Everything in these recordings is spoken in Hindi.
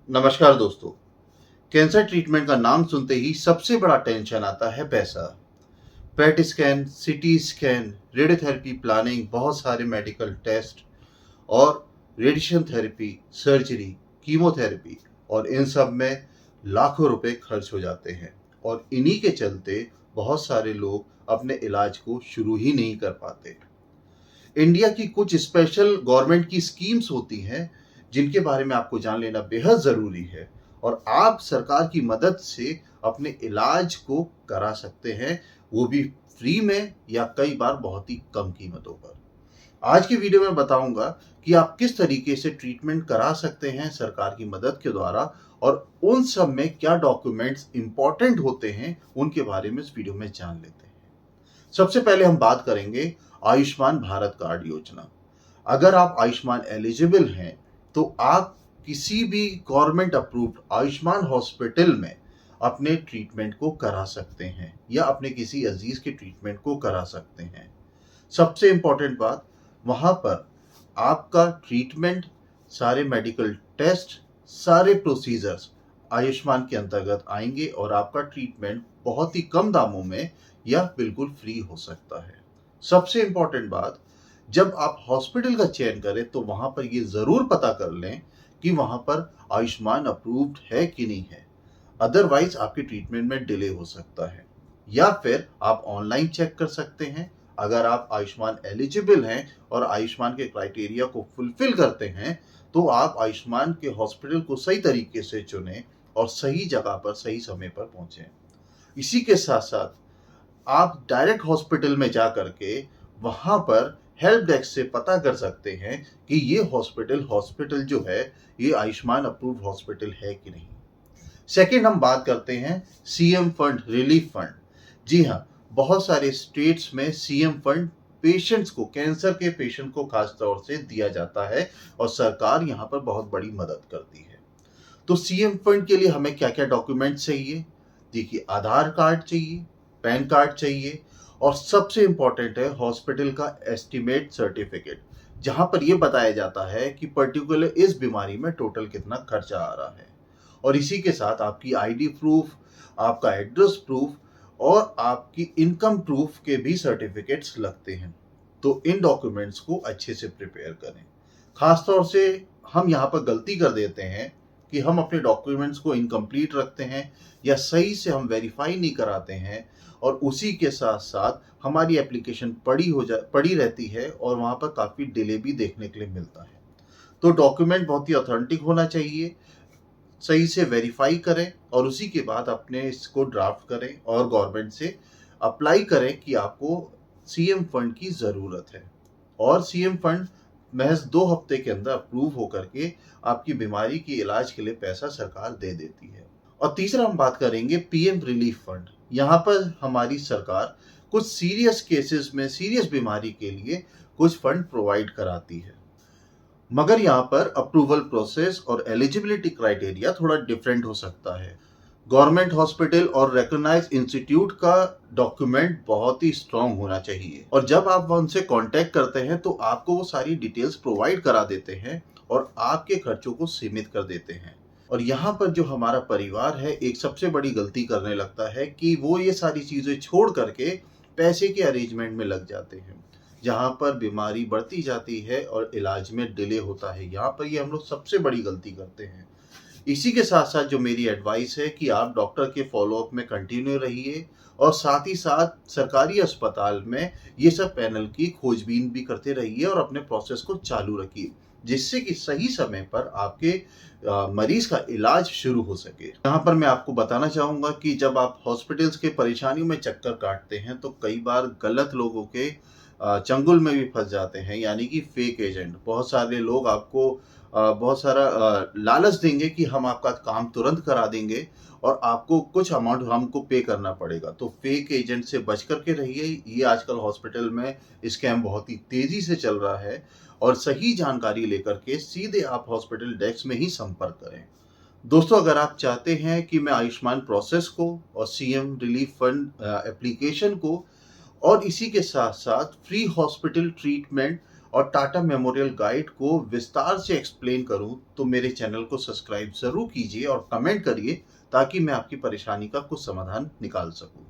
नमस्कार दोस्तों। कैंसर ट्रीटमेंट का नाम सुनते ही सबसे बड़ा टेंशन आता है पैसा। PET scan, CT scan, radiotherapy planning, बहुत सारे मेडिकल टेस्ट और रेडिएशन थेरेपी, सर्जरी, कीमोथेरेपी और इन सब में लाखों रुपए खर्च हो जाते हैं और इन्हीं के चलते बहुत सारे लोग अपने इलाज को शुरू ही नहीं कर पाते। इंडिया की कुछ स्पेशल गवर्नमेंट की स्कीम्स होती हैं जिनके बारे में आपको जान लेना बेहद ज़रूरी है और आप सरकार की मदद से अपने इलाज को करा सकते हैं, वो भी फ्री में या कई बार बहुत ही कम कीमतों पर। आज की वीडियो में बताऊंगा कि आप किस तरीके से ट्रीटमेंट करा सकते हैं सरकार की मदद के द्वारा और उन सब में क्या डॉक्यूमेंट्स इंपॉर्टेंट होते हैं उनके बारे में इस वीडियो में जान लेते हैं। सबसे पहले हम बात करेंगे आयुष्मान भारत कार्ड योजना। अगर आप आयुष्मान एलिजिबल हैं तो आप किसी भी गवर्नमेंट अप्रूव्ड आयुष्मान हॉस्पिटल में अपने ट्रीटमेंट को करा सकते हैं या अपने किसी अजीज के ट्रीटमेंट को करा सकते हैं। सबसे इंपॉर्टेंट बात, वहां पर आपका ट्रीटमेंट, सारे मेडिकल टेस्ट, सारे प्रोसीजर्स आयुष्मान के अंतर्गत आएंगे और आपका ट्रीटमेंट बहुत ही कम दामों में या बिल्कुल फ्री हो सकता है। सबसे इंपॉर्टेंट बात, जब आप हॉस्पिटल का चयन करें तो वहां पर ये जरूर पता कर लें कि वहां पर आयुष्मान अप्रूव्ड है कि नहीं है। अदरवाइज आपके ट्रीटमेंट में डिले हो सकता है। या फिर आप ऑनलाइन चेक कर सकते हैं। अगर आप आयुष्मान एलिजिबल हैं और आयुष्मान के क्राइटेरिया को फुलफिल करते हैं तो आप आयुष्मान के हॉस्पिटल को सही तरीके से चुनें और सही जगह पर सही समय पर पहुंचें। इसी के साथ साथ आप डायरेक्ट हॉस्पिटल में जा करके वहां पर हेल्प डेस्क से पता कर सकते हैं कि ये हॉस्पिटल जो है ये आयुष्मान अप्रूव्ड हॉस्पिटल है कि नहीं। सेकंड, हम बात करते हैं सीएम फंड, रिलीफ फंड। जी हाँ, बहुत सारे स्टेट्स में सीएम फंड पेशेंट्स को, कैंसर के पेशेंट को खास तौर से दिया जाता है और सरकार यहाँ पर बहुत बड़ी मदद करती है। तो सीएम फंड के लिए हमें क्या क्या डॉक्यूमेंट चाहिए? देखिए, आधार कार्ड चाहिए, पैन कार्ड चाहिए और सबसे इंपॉर्टेंट है हॉस्पिटल का एस्टिमेट सर्टिफिकेट, जहां पर यह बताया जाता है कि पर्टिकुलर इस बीमारी में टोटल कितना खर्चा आ रहा है। और इसी के साथ आपकी आईडी प्रूफ, आपका एड्रेस प्रूफ और आपकी इनकम प्रूफ के भी सर्टिफिकेट्स लगते हैं। तो इन डॉक्यूमेंट्स को अच्छे से प्रिपेयर करें। खासतौर से हम यहाँ पर गलती कर देते हैं कि हम अपने डॉक्यूमेंट्स को इनकम्प्लीट रखते हैं या सही से हम वेरीफाई नहीं कराते हैं और उसी के साथ साथ हमारी एप्लीकेशन पड़ी रहती है और वहाँ पर काफ़ी डिले भी देखने के लिए मिलता है। तो डॉक्यूमेंट बहुत ही ऑथेंटिक होना चाहिए, सही से वेरीफाई करें और उसी के बाद अपने इसको ड्राफ्ट करें और गवर्नमेंट से अप्लाई करें कि आपको सीएम फंड की ज़रूरत है। और सीएम फंड महज 2 हफ्ते के अंदर अप्रूव होकर के आपकी बीमारी की इलाज के लिए पैसा सरकार दे देती है। और तीसरा हम बात करेंगे पीएम रिलीफ फंड। यहाँ पर हमारी सरकार कुछ सीरियस केसेस में, सीरियस बीमारी के लिए कुछ फंड प्रोवाइड कराती है, मगर यहाँ पर अप्रूवल प्रोसेस और एलिजिबिलिटी क्राइटेरिया थोड़ा डिफरेंट हो सकता है। गवर्नमेंट हॉस्पिटल और रिकॉग्नाइज्ड इंस्टीट्यूट का डॉक्यूमेंट बहुत ही स्ट्रांग होना चाहिए और जब आप उनसे कांटेक्ट करते हैं तो आपको वो सारी डिटेल्स प्रोवाइड करा देते हैं और आपके खर्चों को सीमित कर देते हैं। और यहाँ पर जो हमारा परिवार है एक सबसे बड़ी गलती करने लगता है कि वो ये सारी चीज़ें छोड़ करके पैसे के अरेंजमेंट में लग जाते हैं, जहाँ पर बीमारी बढ़ती जाती है और इलाज में डिले होता है। यहाँ पर ये हम लोग सबसे बड़ी गलती करते हैं। इसी के साथ साथ जो मेरी एडवाइस है कि आप डॉक्टर के फॉलोअप में कंटिन्यू रहिए और साथ ही साथ सरकारी अस्पताल में ये सब पैनल की खोजबीन भी करते रहिए और अपने प्रोसेस को चालू रखिए, जिससे कि सही समय पर आपके मरीज का इलाज शुरू हो सके। यहाँ पर मैं आपको बताना चाहूँगा कि जब आप हॉस्पिटल्स के परेशानियों में चक्कर काटते हैं तो कई बार गलत लोगों के चंगुल में भी फंस जाते हैं, यानी कि फेक एजेंट। बहुत सारे लोग आपको बहुत सारा लालच देंगे कि हम आपका काम तुरंत करा देंगे और आपको कुछ अमाउंट हमको पे करना पड़ेगा। तो फेक एजेंट से बच करके रहिए। ये आजकल हॉस्पिटल में स्कैम बहुत ही तेजी से चल रहा है और सही जानकारी लेकर के सीधे आप हॉस्पिटल डेस्क में ही संपर्क करें। दोस्तों, अगर आप चाहते हैं कि मैं आयुष्मान प्रोसेस को और सीएम रिलीफ फंड एप्लीकेशन को और इसी के साथ साथ फ्री हॉस्पिटल ट्रीटमेंट और टाटा मेमोरियल गाइड को विस्तार से एक्सप्लेन करूं, तो मेरे चैनल को सब्सक्राइब जरूर कीजिए और कमेंट करिए ताकि मैं आपकी परेशानी का कुछ समाधान निकाल सकूं।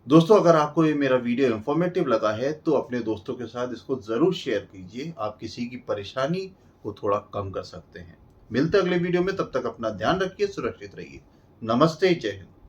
दोस्तों, अगर आपको ये मेरा वीडियो इंफॉर्मेटिव लगा है तो अपने दोस्तों के साथ इसको जरूर शेयर कीजिए। आप किसी की परेशानी को थोड़ा कम कर सकते हैं। मिलते अगले वीडियो में, तब तक अपना ध्यान रखिए, सुरक्षित रहिए। नमस्ते, जय हिंद।